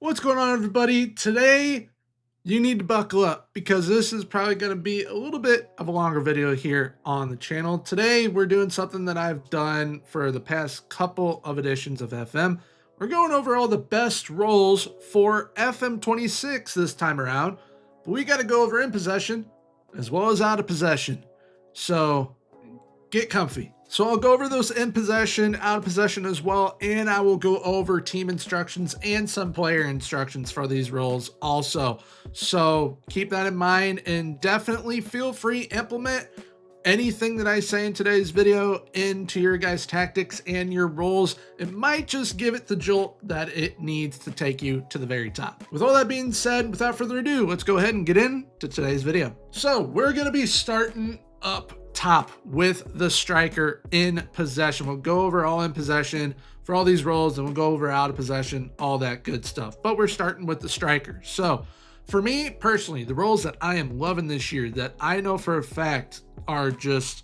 What's going on, everybody? Today, you need to buckle up because this is probably going to be a little bit of a longer video here on the channel. Today, we're doing something that I've done for the past couple of editions of FM. We're going over all the best roles for FM26 this time around, but we got to go over in possession as well as out of possession. So get comfy. So I'll go over those in possession, out of possession as well, and I will go over team instructions and some player instructions for these roles also. So keep that in mind and definitely feel free to implement anything that I say in today's video into your guys' tactics and your roles. It might just give it the jolt that it needs to take you to the very top. With all that being said, without further ado, let's go ahead and get into today's video. So we're going to be starting up top with the striker in possession. We'll go over all in possession for all these roles, and we'll go over out of possession, all that good stuff. But we're starting with the striker. So for me personally, the roles that I am loving this year that I know for a fact are just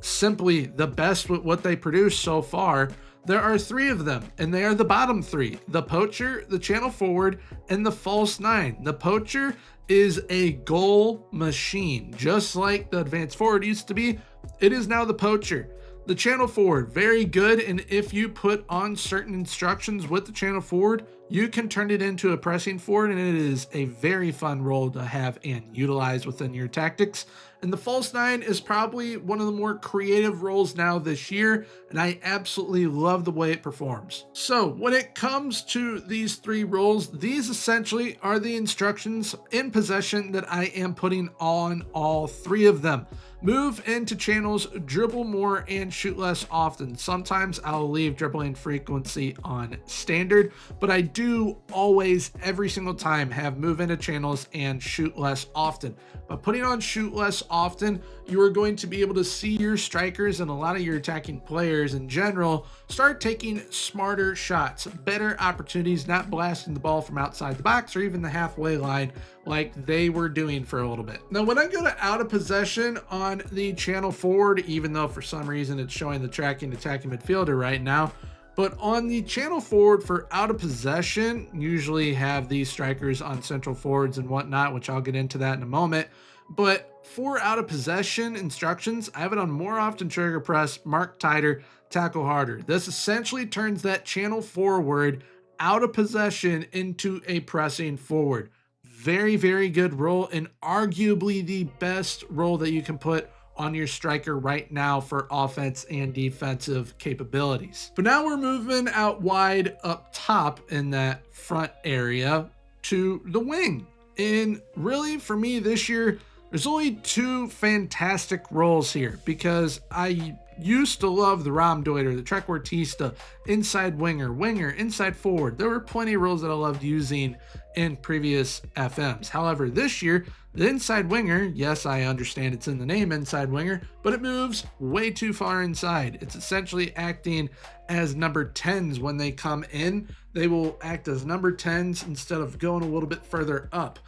simply the best with what they produce so far, there are three of them, and they are the bottom three: the poacher, the channel forward, and the false nine. The poacher is a goal machine, just like the advanced forward used to be. It is now the poacher. The channel forward, very good, and if you put on certain instructions with the channel forward, you can turn it into a pressing forward, and it is a very fun role to have and utilize within your tactics. And the false nine is probably one of the more creative roles now this year, and I absolutely love the way it performs. So when it comes to these three roles, these essentially are the instructions in possession that I am putting on all three of them. Move into channels, dribble more, and shoot less often. Sometimes I'll leave dribbling frequency on standard, but I do always, every single time, have move into channels and shoot less often. By putting on shoot less often, you are going to be able to see your strikers and a lot of your attacking players in general start taking smarter shots, better opportunities, not blasting the ball from outside the box or even the halfway line like they were doing for a little bit. Now, when I go to out of possession on the channel forward, even though for some reason it's showing the tracking attacking midfielder right now, but on the channel forward for out of possession, usually have these strikers on central forwards and whatnot, which I'll get into that in a moment. But for out of possession instructions, I have it on more often trigger press, mark tighter, tackle harder. This essentially turns that channel forward out of possession into a pressing forward. Very, very good role, and arguably the best role that you can put on your striker right now for offense and defensive capabilities. But now we're moving out wide up top in that front area to the wing. And really for me this year, there's only two fantastic roles here, because I used to love the Raumdeuter, the Trequartista, inside winger, inside forward. There were plenty of roles that I loved using in previous FMs. However, this year, the inside winger, yes, I understand it's in the name, inside winger, but it moves way too far inside. It's essentially acting as number 10s when they come in. They will act as number 10s instead of going a little bit further up.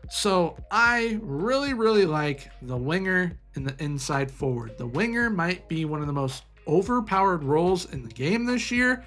So I really, really like the winger and the inside forward. The winger might be one of the most overpowered roles in the game this year,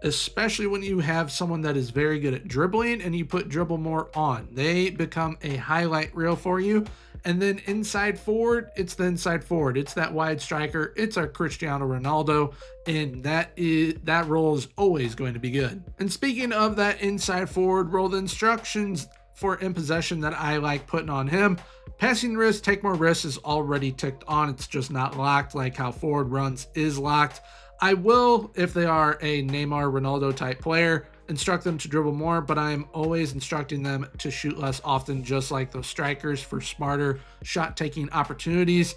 especially when you have someone that is very good at dribbling and you put dribble more on. They become a highlight reel for you. And then inside forward, it's the inside forward. It's that wide striker. It's our Cristiano Ronaldo, and that role is always going to be good. And speaking of that inside forward role, the instructions for in possession that I like putting on him: passing risk, take more risks is already ticked on. It's just not locked like how forward runs is locked. I will, if they are a Neymar Ronaldo type player, instruct them to dribble more, but I'm always instructing them to shoot less often, just like those strikers, for smarter shot taking opportunities.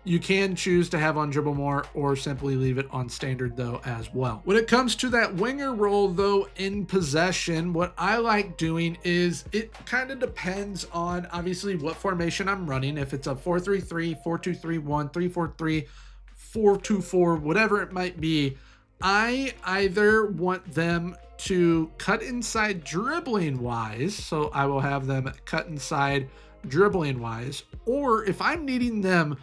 You can choose to have on dribble more or simply leave it on standard though as well. When it comes to that winger role though in possession, what I like doing is it kind of depends on obviously what formation I'm running. If it's a 4-3-3, 4-2-3-1, 3-4-3, 4-2-4, whatever it might be, I either want them to cut inside dribbling wise, so I will have them cut inside dribbling wise, or if I'm needing them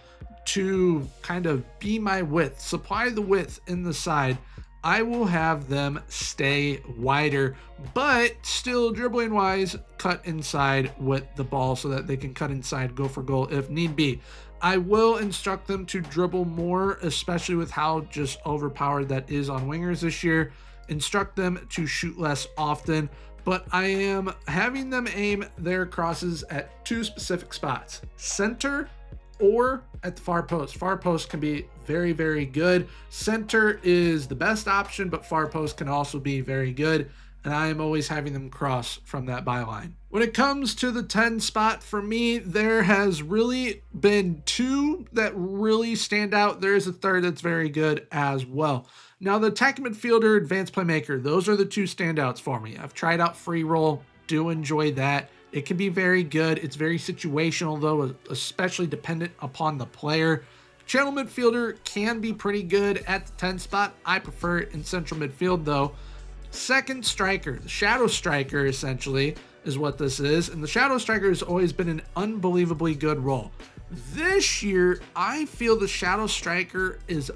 to kind of be my width, supply the width in the side, I will have them stay wider, but still dribbling wise, cut inside with the ball so that they can cut inside, go for goal if need be. I will instruct them to dribble more, especially with how just overpowered that is on wingers this year. Instruct them to shoot less often, but I am having them aim their crosses at two specific spots: center or at the far post. Far post can be very, very good. Center is the best option, but far post can also be very good. And I am always having them cross from that byline. When it comes to the 10 spot, for me, there has really been two that really stand out. There is a third that's very good as well. Now, the attacking midfielder, advanced playmaker, those are the two standouts for me. I've tried out free roll, do enjoy that. It can be very good. It's very situational, though, especially dependent upon the player. Channel midfielder can be pretty good at the 10 spot. I prefer it in central midfield, though. Second striker, the shadow striker, essentially, is what this is. And the shadow striker has always been an unbelievably good role. This year, I feel the shadow striker is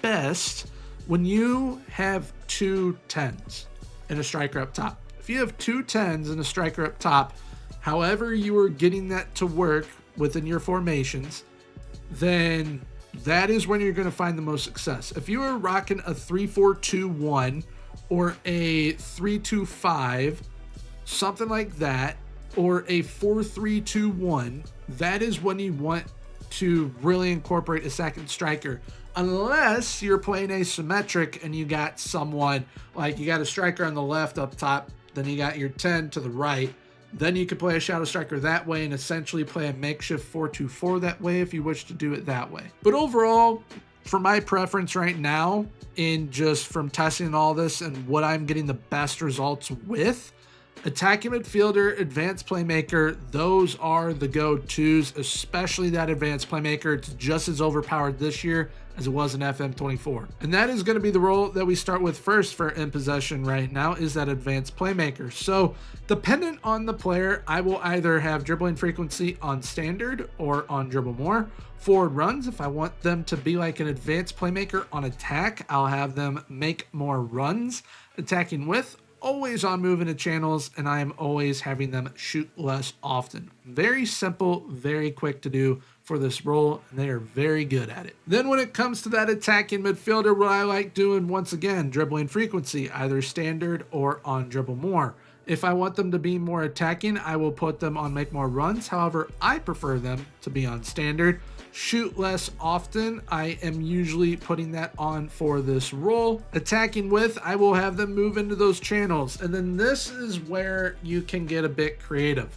best when you have two 10s and a striker up top. If you have two 10s and a striker up top, however you are getting that to work within your formations, then that is when you're going to find the most success. If you are rocking a 3-4-2-1 or a 3-2-5, something like that, or a 4-3-2-1, that is when you want to really incorporate a second striker. Unless you're playing asymmetric and you got someone like you got a striker on the left up top, then you got your 10 to the right. Then you could play a shadow striker that way and essentially play a makeshift 4-2-4 that way if you wish to do it that way. But overall, for my preference right now, in just from testing all this and what I'm getting the best results with, attacking midfielder, advanced playmaker, those are the go-tos, especially that advanced playmaker. It's just as overpowered this year as it was in FM24. And that is going to be the role that we start with first for in possession right now, is that advanced playmaker. So dependent on the player, I will either have dribbling frequency on standard or on dribble more. Forward runs, if I want them to be like an advanced playmaker on attack, I'll have them make more runs. Attacking width, always on move into channels, and I am always having them shoot less often. Very simple, very quick to do for this role, and they are very good at it. Then when it comes to that attacking midfielder, what I like doing, once again, dribbling frequency, either standard or on dribble more. If I want them to be more attacking, I will put them on make more runs. However, I prefer them to be on standard. Shoot less often, I am usually putting that on for this role. Attacking width, I will have them move into those channels. And then this is where you can get a bit creative.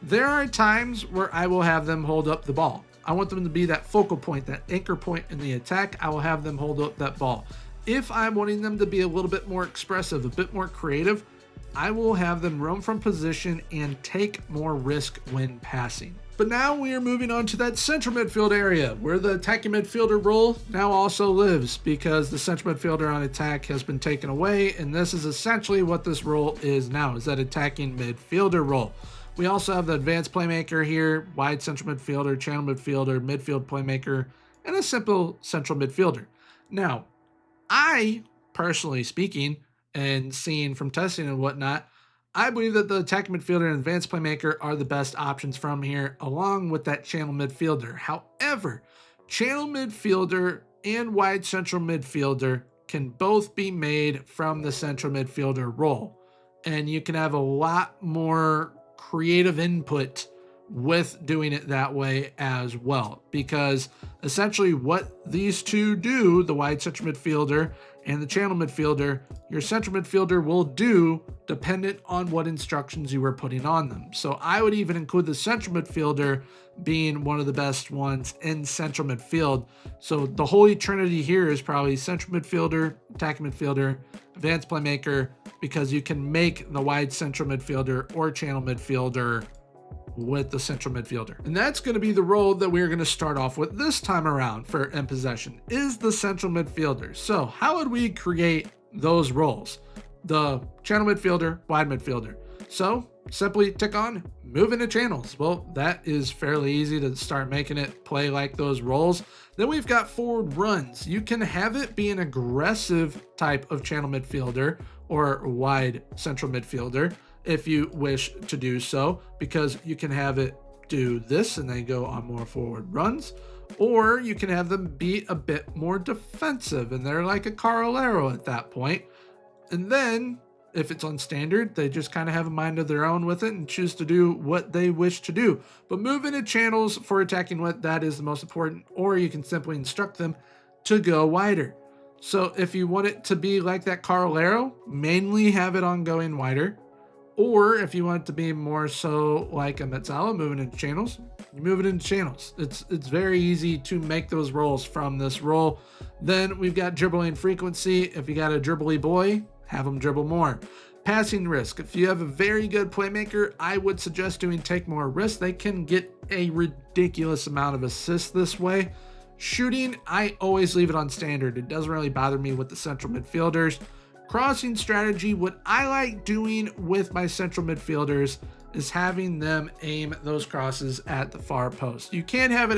There are times where I will have them hold up the ball. I want them to be that focal point, that anchor point in the attack. I will have them hold up that ball. If I'm wanting them to be a little bit more expressive, a bit more creative, I will have them roam from position and take more risk when passing. But now we are moving on to that central midfield area where the attacking midfielder role now also lives, because the central midfielder on attack has been taken away, and this is essentially what this role is now, is that attacking midfielder role. We also have the advanced playmaker here, wide central midfielder, channel midfielder, midfield playmaker, and a simple central midfielder. Now, I, personally speaking, and seeing from testing and whatnot, I believe that the attacking midfielder and advanced playmaker are the best options from here, along with that channel midfielder. However, channel midfielder and wide central midfielder can both be made from the central midfielder role, and you can have a lot more creative input with doing it that way as well, because essentially what these two do, the wide central midfielder and the channel midfielder, your central midfielder will do dependent on what instructions you were putting on them. So I would even include the central midfielder being one of the best ones in central midfield. So the holy trinity here is probably central midfielder, attacking midfielder, advanced playmaker, because you can make the wide central midfielder or channel midfielder with the central midfielder. And that's going to be the role that we're going to start off with this time around for in possession, is the central midfielder. So how would we create those roles? The channel midfielder, wide midfielder. So simply tick on move into channels. Well, that is fairly easy to start making it play like those roles. Then we've got forward runs. You can have it be an aggressive type of channel midfielder or wide central midfielder if you wish to do so, because you can have it do this and they go on more forward runs, or you can have them be a bit more defensive and they're like a Carolero at that point. And then if it's on standard, they just kind of have a mind of their own with it and choose to do what they wish to do. But move into channels for attacking width, that is the most important, or you can simply instruct them to go wider. So if you want it to be like that Carolero, mainly have it on going wider. Or if you want it to be more so like a Metzala, moving into channels, you move it into channels. It's very easy to make those rolls from this role. Then we've got dribbling frequency. If you got a dribbly boy, have them dribble more. Passing risk. If you have a very good playmaker, I would suggest doing take more risks. They can get a ridiculous amount of assists this way. Shooting, I always leave it on standard. It doesn't really bother me with the central midfielders. Crossing strategy, what I like doing with my central midfielders is having them aim those crosses at the far post. You can have it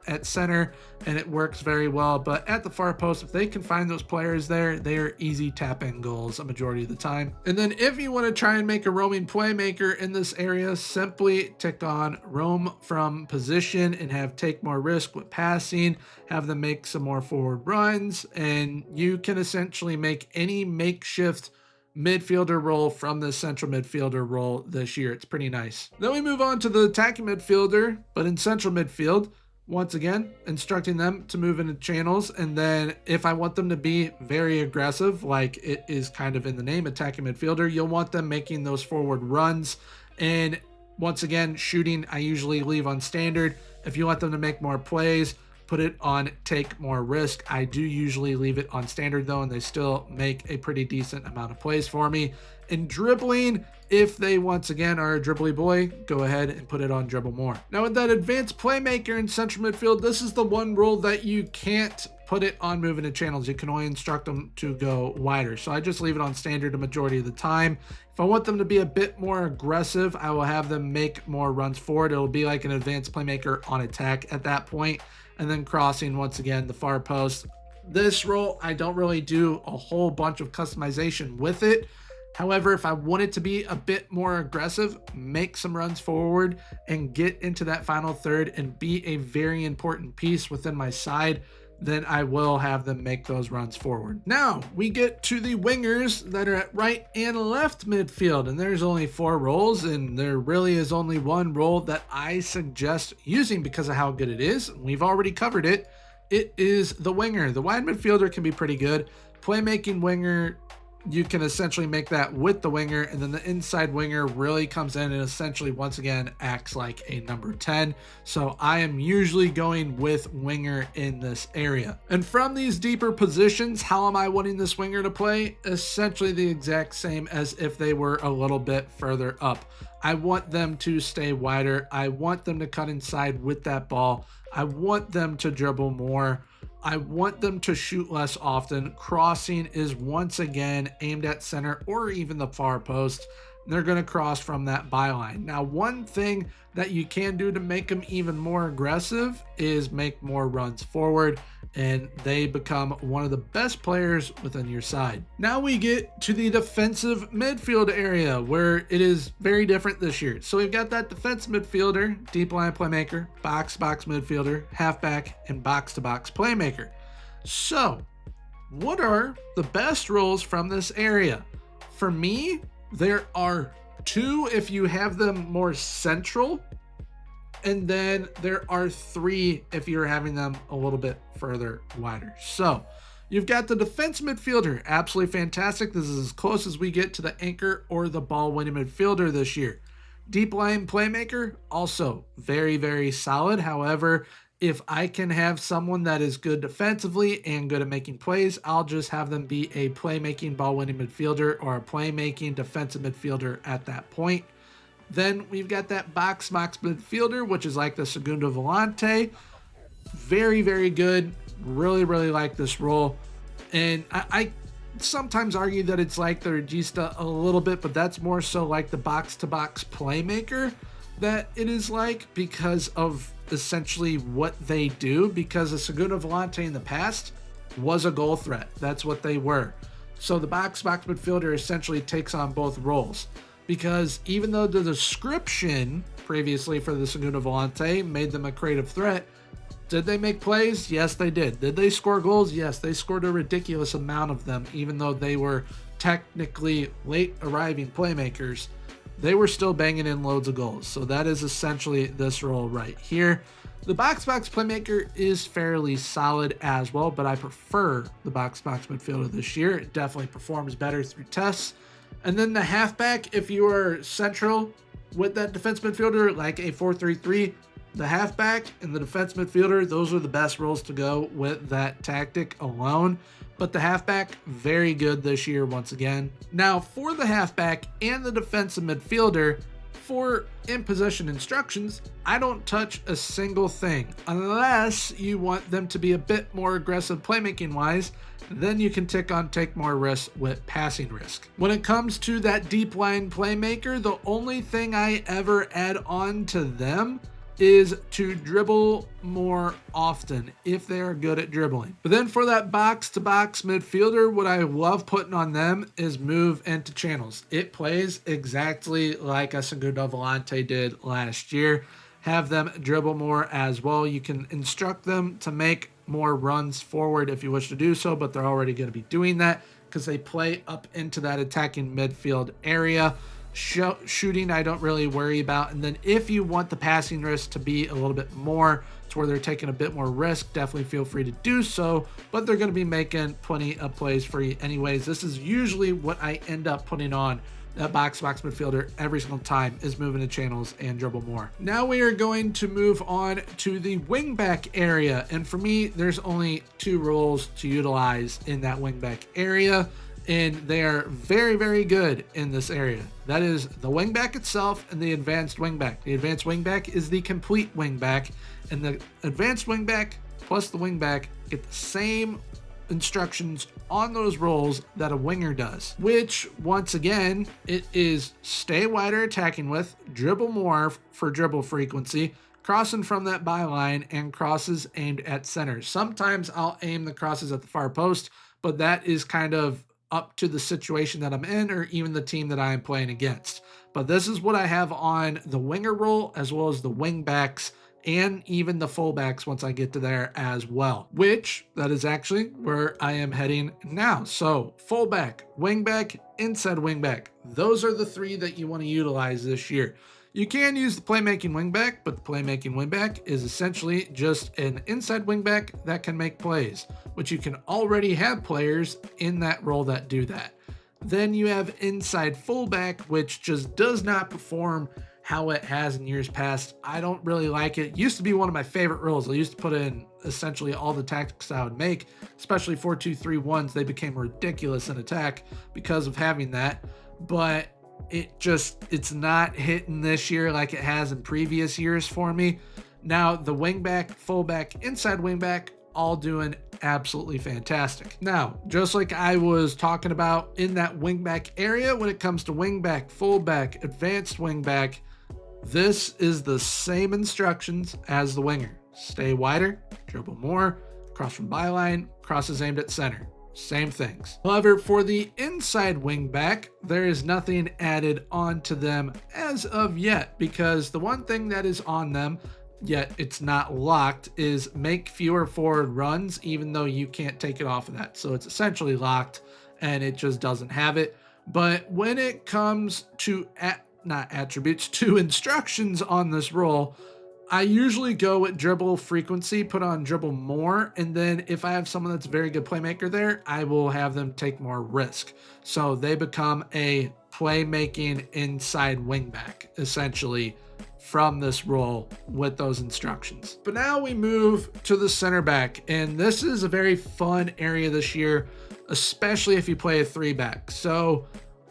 at center and it works very well, but at the far post, if they can find those players there, they are easy tap-in goals a majority of the time. And then if you want to try and make a roaming playmaker in this area, simply tick on roam from position and have take more risk with passing, have them make some more forward runs, and you can essentially make any makeshift midfielder role from the central midfielder role this year. It's pretty nice. Then we move on to the attacking midfielder, but in central midfield, once again, instructing them to move into channels. And then if I want them to be very aggressive, like it is kind of in the name, attacking midfielder, you'll want them making those forward runs. And once again, shooting, I usually leave on standard. If you want them to make more plays, put it on take more risk. I do usually leave it on standard though, and they still make a pretty decent amount of plays for me. In dribbling, if they once again are a dribbly boy, go ahead and put it on dribble more. Now with that advanced playmaker in central midfield, this is the one role that you can't put it on moving to channels. You can only instruct them to go wider. So I just leave it on standard a majority of the time. If I want them to be a bit more aggressive, I will have them make more runs forward. It'll be like an advanced playmaker on attack at that point. And then crossing, once again, the far post. This role, I don't really do a whole bunch of customization with it. However, if I want it to be a bit more aggressive, make some runs forward and get into that final third and be a very important piece within my side, then I will have them make those runs forward. Now we get to the wingers that are at right and left midfield, and there's only 4 roles, and there really is only one role that I suggest using because of how good it is. We've already covered it. It is the winger. The wide midfielder can be pretty good. Playmaking winger, you can essentially make that with the winger, and then the inside winger really comes in and essentially once again acts like a number 10. So I am usually going with winger in this area. And from these deeper positions, how am I wanting this winger to play? Essentially the exact same as if they were a little bit further up. I want them to stay wider. I want them to cut inside with that ball. I want them to dribble more. I want them to shoot less often. Crossing is once again aimed at center or even the far post. They're going to cross from that byline. Now, one thing that you can do to make them even more aggressive is make more runs forward, and they become one of the best players within your side. Now we get to the defensive midfield area, where it is very different this year. So we've got that defense midfielder, deep line playmaker, box-to-box midfielder, halfback, and box-to-box playmaker. So what are the best roles from this area? For me, there are 2 if you have them more central, and then there are 3 if you're having them a little bit further wider. So you've got the defense midfielder, absolutely fantastic. This is as close as we get to the anchor or the ball winning midfielder this year. Deep line playmaker, also very, very solid. However, if I can have someone that is good defensively and good at making plays, I'll just have them be a playmaking ball-winning midfielder or a playmaking defensive midfielder at that point. Then we've got that box-box midfielder, which is like the Segundo Volante. Very, very good. Really, really like this role. And I sometimes argue that it's like the regista a little bit, but that's more so like the box-to-box playmaker that it is like, because of essentially what they do, because a Segundo Volante in the past was a goal threat. That's what they were. So the box-to-box midfielder essentially takes on both roles, because even though the description previously for the Segundo Volante made them a creative threat, did they make plays? Yes, they did. Did they score goals? Yes, they scored a ridiculous amount of them, even though they were technically late arriving playmakers. They were still banging in loads of goals. So that is essentially this role right here. The box-to-box playmaker is fairly solid as well, but I prefer the box-to-box midfielder this year. It definitely performs better through tests. And then the halfback, if you are central with that defense midfielder, like a 4-3-3, the halfback and the defense midfielder, those are the best roles to go with that tactic alone. But the halfback, very good this year once again. Now, for the halfback and the defensive midfielder, for in-possession instructions, I don't touch a single thing unless you want them to be a bit more aggressive playmaking-wise. Then you can take more risks with passing risk. When it comes to that deep line playmaker, the only thing I ever add on to them is to dribble more often if they are good at dribbling. But then for that box-to-box midfielder, what I love putting on them is move into channels. It plays exactly like a Segundo Volante did last year. Have them dribble more as well. You can instruct them to make more runs forward if you wish to do so, but they're already going to be doing that because they play up into that attacking midfield area. Shooting, I don't really worry about. And then if you want the passing risk to be a little bit more to where they're taking a bit more risk, definitely feel free to do so, but they're going to be making plenty of plays for you anyways. This is usually what I end up putting on that box-to-box midfielder every single time, is moving to channels and dribble more. Now we are going to move on to the wingback area, and for me, there's only two roles to utilize in that wingback area, and they are very, very good in this area. That is the wingback itself and the advanced wingback. The advanced wingback is the complete wingback, and the advanced wingback plus the wingback get the same instructions on those roles that a winger does, which once again, it is stay wider attacking with, dribble more for dribble frequency, crossing from that byline, and crosses aimed at center. Sometimes I'll aim the crosses at the far post, but that is kind of up to the situation that I'm in or even the team that I am playing against. But this is what I have on the winger role as well as the wing backs and even the fullbacks once I get to there as well, which that is actually where I am heading now. So fullback, wingback, inside wingback, those are the three that you want to utilize this year. You can use the playmaking wingback, but the playmaking wingback is essentially just an inside wingback that can make plays, which you can already have players in that role that do that. Then you have inside fullback, which just does not perform how it has in years past. I don't really like it. It used to be one of my favorite roles. I used to put in essentially all the tactics I would make, especially 4-2-3-1s. They became ridiculous in attack because of having that, but it's not hitting this year like it has in previous years for me. Now the wingback, fullback, inside wingback, all doing absolutely fantastic. Now, just like I was talking about in that wingback area, when it comes to wingback, fullback, advanced wingback, this is the same instructions as the winger. Stay wider, dribble more, cross from byline, crosses aimed at center. Same things. However, for the inside wingback, there is nothing added onto them as of yet, because the one thing that is on them, yet it's not locked, is make fewer forward runs, even though you can't take it off of that. So it's essentially locked and it just doesn't have it. But when it comes to to instructions on this role, I usually go with dribble frequency, put on dribble more, and then if I have someone that's a very good playmaker there, I will have them take more risk. So they become a playmaking inside wingback, essentially, from this role with those instructions. But now we move to the center back, and this is a very fun area this year, especially if you play a 3-back. So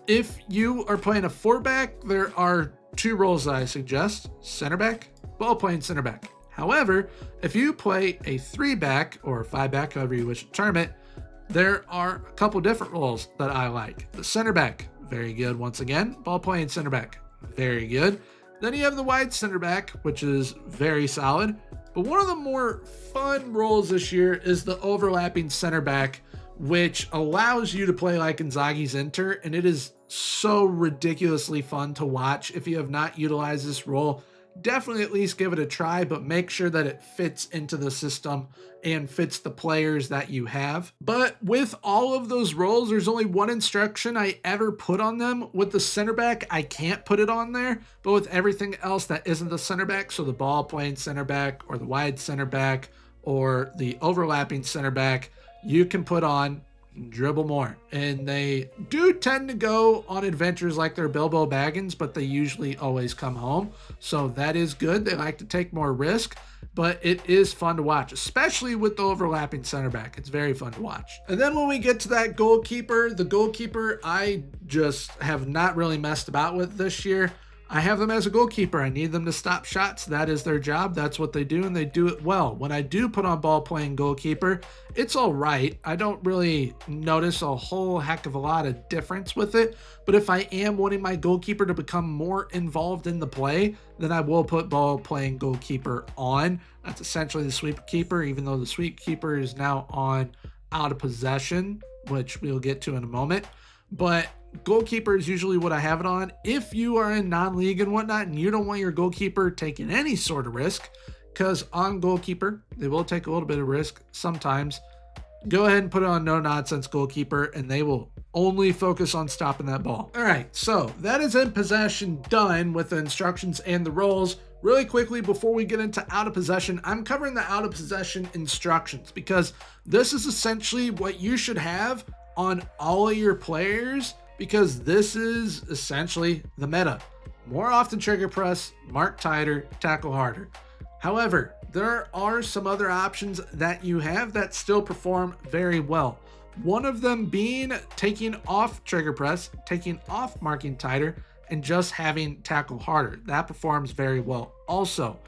if you are playing a 4-back, there are two roles that I suggest: center back, ball playing center back. However, if you play a 3-back or a 5-back, however you wish to term it, there are a couple different roles that I like. The center back, very good once again. Ball playing center back, very good. Then you have the wide center back, which is very solid. But one of the more fun roles this year is the overlapping center back, which allows you to play like Inzaghi's Inter, and it is so ridiculously fun to watch. If you have not utilized this role, definitely at least give it a try, but make sure that it fits into the system and fits the players that you have. But with all of those roles, there's only one instruction I ever put on them. With the center back, I can't put it on there, but with everything else that isn't the center back, so the ball playing center back or the wide center back or the overlapping center back, you can put on dribble more. And they do tend to go on adventures like they're Bilbo Baggins, but they usually always come home. So that is good. They like to take more risk, but it is fun to watch, especially with the overlapping center back. It's very fun to watch. And then when we get to that goalkeeper, the goalkeeper I just have not really messed about with this year. I have them as a goalkeeper. I need them to stop shots. That is their job. That's what they do, and they do it well. When I do put on ball playing goalkeeper, it's all right. I don't really notice a whole heck of a lot of difference with it. But if I am wanting my goalkeeper to become more involved in the play, then I will put ball playing goalkeeper on. That's essentially the sweep keeper, even though the sweep keeper is now on out of possession, which we'll get to in a moment. But goalkeeper is usually what I have it on. If you are in non-league and whatnot and you don't want your goalkeeper taking any sort of risk, because on goalkeeper, they will take a little bit of risk sometimes, go ahead and put it on no nonsense goalkeeper and they will only focus on stopping that ball. All right, so that is in possession done with the instructions and the roles. Really quickly, before we get into out of possession, I'm covering the out of possession instructions because this is essentially what you should have on all of your players, because this is essentially the meta. More often trigger press, mark tighter, tackle harder. However, there are some other options that you have that still perform very well. One of them being taking off trigger press, taking off marking tighter, and just having tackle harder. That performs very well also.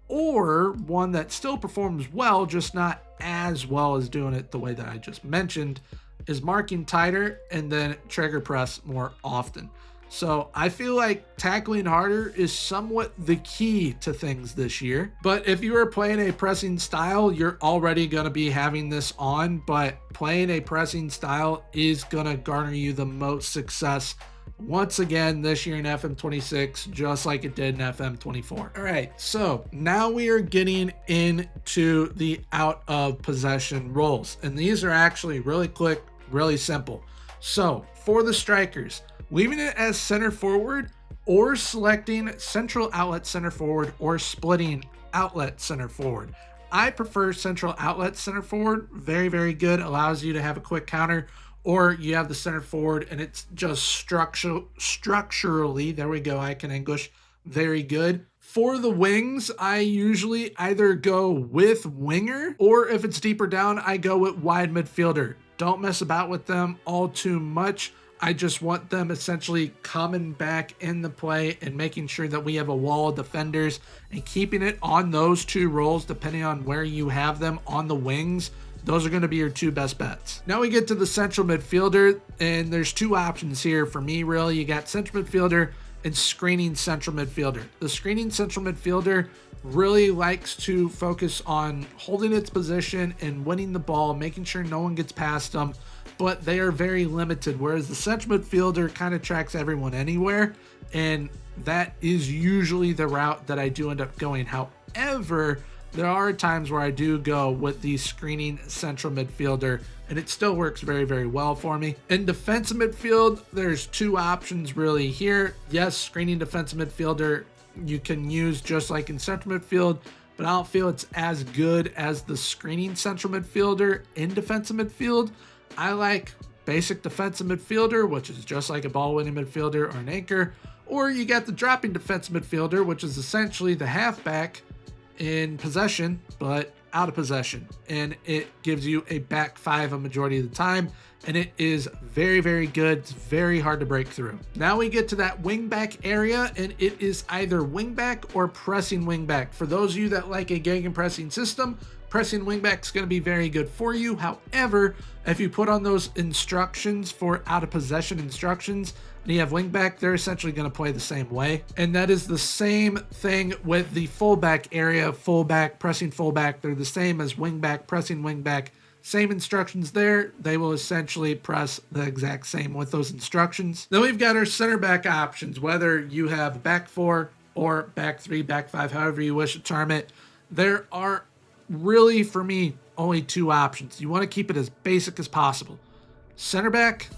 Or one that still performs well, just not as well as doing it the way that I just mentioned, is marking tighter and then trigger press more often. So I feel like tackling harder is somewhat the key to things this year. But if you are playing a pressing style, you're already going to be having this on, but playing a pressing style is going to garner you the most success once again this year in FM26, just like it did in FM24. All right, so now we are getting into the out of possession roles, and these are actually really quick, really simple. So for the strikers, leaving it as center forward or selecting central outlet center forward or splitting outlet center forward. I prefer central outlet center forward. Very, very good. Allows you to have a quick counter, or you have the center forward and it's just structurally, there we go, I can English, very good. For the wings, I usually either go with winger, or if it's deeper down, I go with wide midfielder. Don't mess about with them all too much. I just want them essentially coming back in the play and making sure that we have a wall of defenders and keeping it on those two roles, depending on where you have them on the wings. Those are going to be your two best bets. Now we get to the central midfielder, and there's two options here for me, really. You got central midfielder and screening central midfielder. The screening central midfielder really likes to focus on holding its position and winning the ball, making sure no one gets past them, but they are very limited, whereas the central midfielder kind of tracks everyone anywhere, and that is usually the route that I do end up going. However, there are times where I do go with the screening central midfielder, and it still works very, very well for me. In defensive midfield, there's two options really here. Yes, screening defensive midfielder you can use just like in central midfield, but I don't feel it's as good as the screening central midfielder in defensive midfield. I like basic defensive midfielder, which is just like a ball-winning midfielder or an anchor, or you got the dropping defensive midfielder, which is essentially the halfback in possession, but out of possession, and it gives you a back five a majority of the time, and it is very, very good. It's very hard to break through. Now we get to that wing back area, and it is either wing back or pressing wing back. For those of you that like a gegenpressing system, pressing wingback is going to be very good for you. However, if you put on those instructions for out of possession instructions and you have wingback, they're essentially going to play the same way. And that is the same thing with the fullback area, fullback, pressing fullback. They're the same as wingback, pressing wingback. Same instructions there. They will essentially press the exact same with those instructions. Then we've got our center back options, whether you have back four or back three, back five, however you wish to term it. There are really, for me, only two options. You want to keep it as basic as possible. Center back,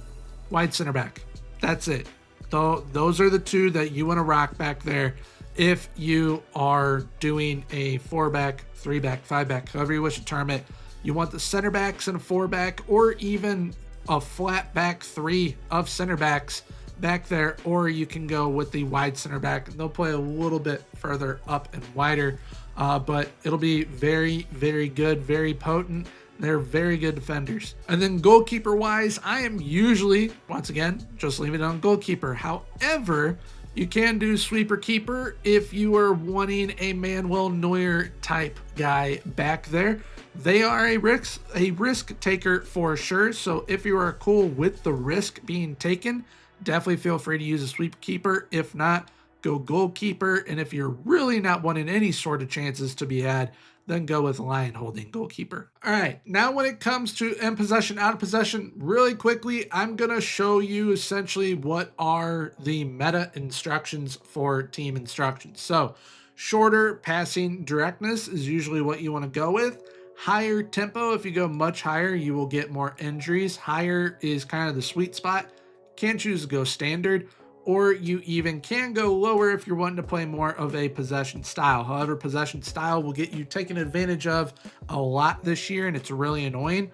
wide center back. That's it. Those are the two that you want to rock back there if you are doing a four back, three back, five back, however you wish to term it. You want the center backs and a four back, or even a flat back three of center backs back there, or you can go with the wide center back. They'll play a little bit further up and wider, but it'll be very, very good, very potent. They're very good defenders. And then goalkeeper wise, I am usually, once again, just leaving it on goalkeeper. However, you can do sweeper keeper if you are wanting a Manuel Neuer type guy back there. They are a risk taker for sure. So if you are cool with the risk being taken, definitely feel free to use a sweeper keeper. If not, go goalkeeper. And if you're really not wanting any sort of chances to be had, then go with line holding goalkeeper. All right, now when it comes to in possession, out of possession, really quickly, I'm gonna show you essentially what are the meta instructions for team instructions. So shorter passing directness is usually what you wanna go with. Higher tempo, if you go much higher, you will get more injuries. Higher is kind of the sweet spot. Can't choose to go standard, or you even can go lower if you're wanting to play more of a possession style. However, possession style will get you taken advantage of a lot this year, and it's really annoying.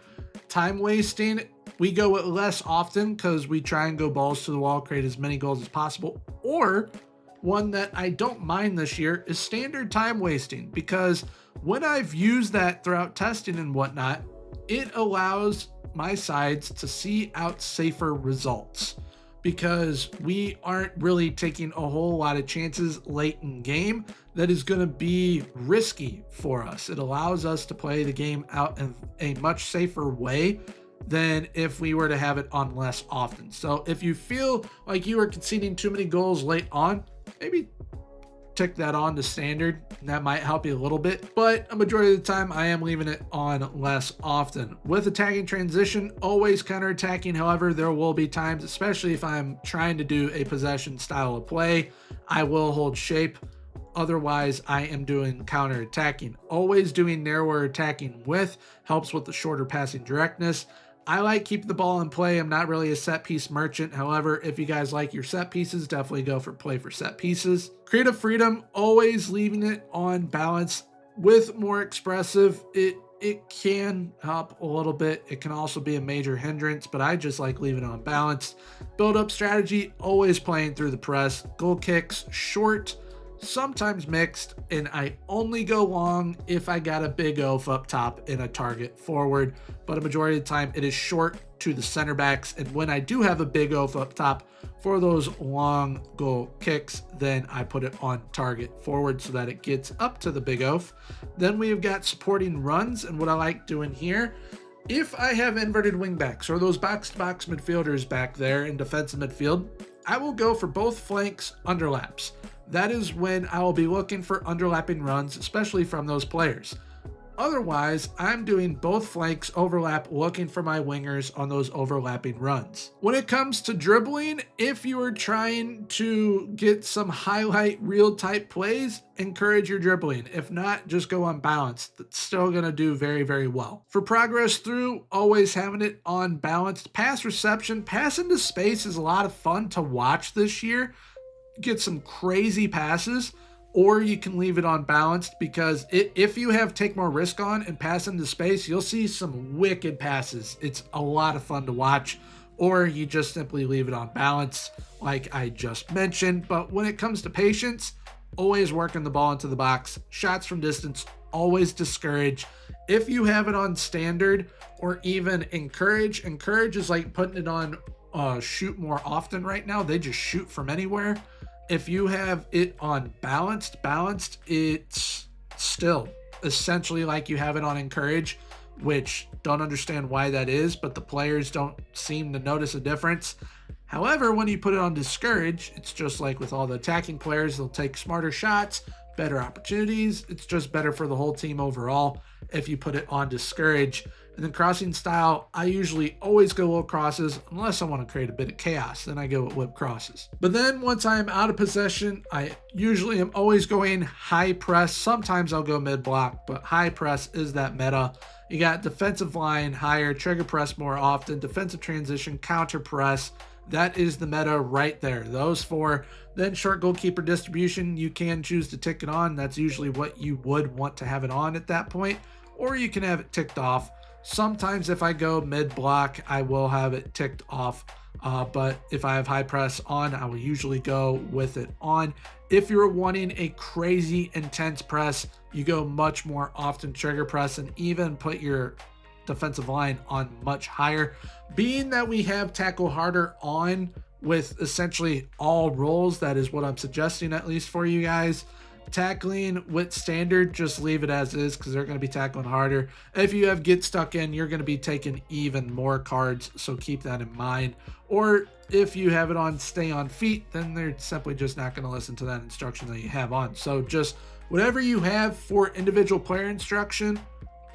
Time wasting, we go with less often because we try and go balls to the wall, create as many goals as possible. Or one that I don't mind this year is standard time wasting, because when I've used that throughout testing and whatnot, it allows my sides to see out safer results, because we aren't really taking a whole lot of chances late in game that is going to be risky for us. It allows us to play the game out in a much safer way than if we were to have it on less often. So if you feel like you are conceding too many goals late on, maybe tick that on to standard, and that might help you a little bit, but a majority of the time I am leaving it on less often. With attacking transition, always counter-attacking. However, there will be times, especially if I'm trying to do a possession style of play, I will hold shape. Otherwise, I am doing counter-attacking. Always doing narrower attacking width helps with the shorter passing directness. I like keeping the ball in play. I'm not really a set piece merchant. However, if you guys like your set pieces, definitely go for play for set pieces. Creative freedom, always leaving it on balance. With more expressive, it can help a little bit. It can also be a major hindrance, but I just like leaving it on balance. Build up strategy, always playing through the press. Goal kicks, short, sometimes mixed, and I only go long if I got a big oaf up top and a target forward, but a majority of the time it is short to the center backs. And when I do have a big oaf up top for those long goal kicks, then I put it on target forward so that it gets up to the big oaf. Then we have got supporting runs, and what I like doing here, if I have inverted wing backs or those box-to-box midfielders back there in defensive midfield, I will go for both flanks underlaps. That is when I will be looking for underlapping runs, especially from those players. Otherwise, I'm doing both flanks overlap, looking for my wingers on those overlapping runs. When it comes to dribbling, if you are trying to get some highlight reel type plays, encourage your dribbling. If not, just go unbalanced. That's still going to do very, very well. For progress through, always having it on balanced. Pass reception, pass into space is a lot of fun to watch this year. Get some crazy passes, or you can leave it on balanced, because if you have take more risk on and pass into space, you'll see some wicked passes. It's a lot of fun to watch. Or you just simply leave it on balance like I just mentioned. But when it comes to patience, always working the ball into the box. Shots from distance, always discourage. If you have it on standard or even encourage is like putting it on shoot more often right now. They just shoot from anywhere. If you have it on balanced, it's still essentially like you have it on encourage, which don't understand why that is, but the players don't seem to notice a difference. However, when you put it on discourage, it's just like with all the attacking players, they'll take smarter shots, better opportunities. It's just better for the whole team overall if you put it on discourage. And then crossing style, I usually always go low crosses unless I want to create a bit of chaos. Then I go with whip crosses. But then once I'm out of possession, I usually am always going high press. Sometimes I'll go mid block, but high press is that meta. You got defensive line higher, trigger press more often, defensive transition, counter press. That is the meta right there. Those four. Then short goalkeeper distribution, you can choose to tick it on. That's usually what you would want to have it on at that point, or you can have it ticked off. Sometimes if I go mid block, I will have it ticked off. But if I have high press on, I will usually go with it on. If you're wanting a crazy intense press, you go much more often trigger press and even put your defensive line on much higher. Being that we have tackle harder on with essentially all roles, that is what I'm suggesting, at least for you guys. Tackling with standard, just leave it as is because they're going to be tackling harder. If you have get stuck in, you're going to be taking even more cards, so keep that in mind. Or if you have it on stay on feet, then they're simply just not going to listen to that instruction that you have on. So just whatever you have for individual player instruction,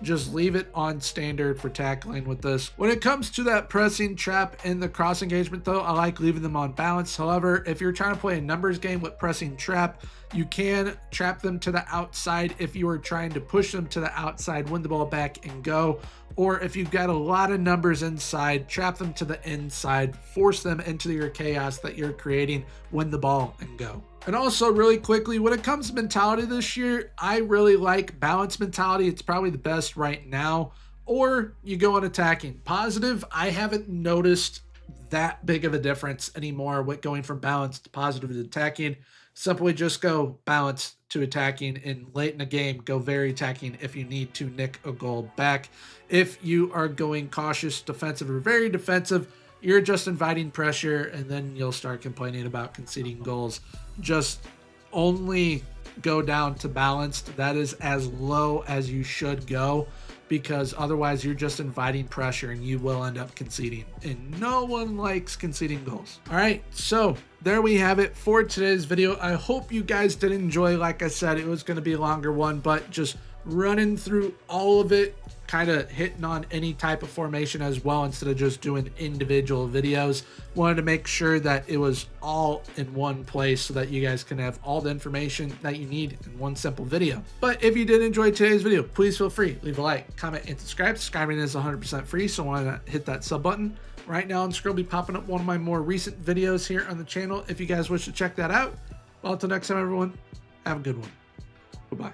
just leave it on standard for tackling with this. When it comes to that pressing, trap, and the cross engagement though, I like leaving them on balance. However, if you're trying to play a numbers game with pressing trap, you can trap them to the outside if you are trying to push them to the outside, win the ball back and go. Or if you've got a lot of numbers inside, trap them to the inside, force them into your chaos that you're creating, win the ball and go. And also really quickly, when it comes to mentality this year, I really like balance mentality. It's probably the best right now. Or you go on attacking. Positive, I haven't noticed that big of a difference anymore with going from balance to positive to attacking. Simply just go balance to attacking, and late in the game, go very attacking if you need to nick a goal back. If you are going cautious, defensive, or very defensive, you're just inviting pressure, and then you'll start complaining about conceding goals. Just only go down to balanced. That is as low as you should go, because otherwise you're just inviting pressure and you will end up conceding, and no one likes conceding goals. All right, so there we have it for today's video. I hope you guys did enjoy. Like I said, it was going to be a longer one, but just running through all of it, kind of hitting on any type of formation as well instead of just doing individual videos. Wanted to make sure that it was all in one place so that you guys can have all the information that you need in one simple video. But if you did enjoy today's video, please feel free, leave a like, comment, and subscribe. Subscribing is 100% free, so why not hit that sub button. Right now on screen will be popping up one of my more recent videos here on the channel if you guys wish to check that out. Well, until next time, everyone, have a good one. Goodbye.